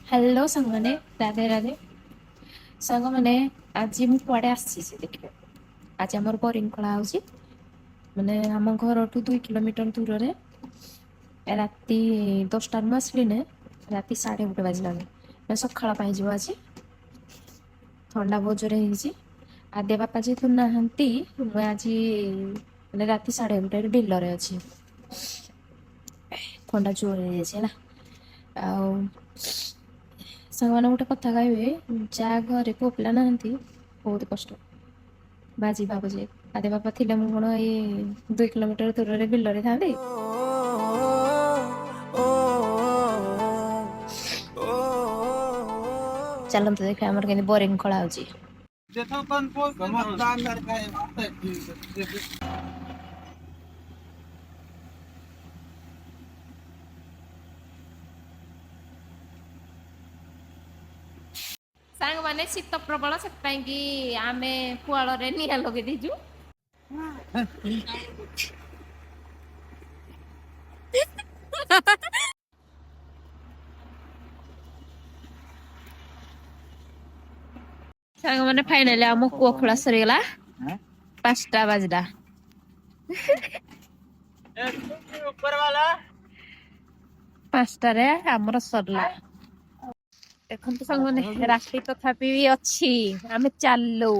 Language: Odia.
हेलो सांगने राधे राधे सांग मैंने आज मु कुआडे आसी देखिए आज आमर बोरिंग खोला होची माने आम घर ठू 2 किलोमीटर दूर रे राती 10 टा आसली ने राती 1:30 बाजलानी सकाळ पाई आज थंडा बहुत जोरे होईची आदे बापा जेतु नाहंती मु आज माने राती 1:30 बिलरे अछि थंडा जोर होईची ना आ ସାଙ୍ଗମାନେ ଗୋଟେ କଥା କହିବେ ଯାହା ଘରେ ପୁଅ ପିଲା ନାହାନ୍ତି ବହୁତ କଷ୍ଟ ବାଜି ବାବୁଛି ଆଦେ ବାପା ଥିଲେ ମୁଁ କଣ ଏଇ 2 କିଲୋମିଟର ଦୂରରେ ବିଲରେ ଥାନ୍ତି ଚାଲନ୍ତୁ ଦେଖିବା ଆମର କେମିତି ବୋରିଂ ଖୋଳା ହଉଛି ସାଙ୍ଗମାନେ ଶୀତ ପ୍ରବଳ ସେଥିପାଇଁ କି ଆମେ ପୁଆଳରେ ନିଆଁ ଲଗେଇ ଦେଇଛୁ ସାଙ୍ଗମାନେ ଫାଇନାଲି ଆମ କୂଅ ଖୋଳା ସରିଗଲା 5ଟା ବାଜିଲା ପାଞ୍ଚଟାରେ ଆମର ସରିଲା ଦେଖନ୍ତୁ ସାଙ୍ଗମାନେ ରାତି ତଥାପି ଅଛି ଆମେ ଚାଲୁ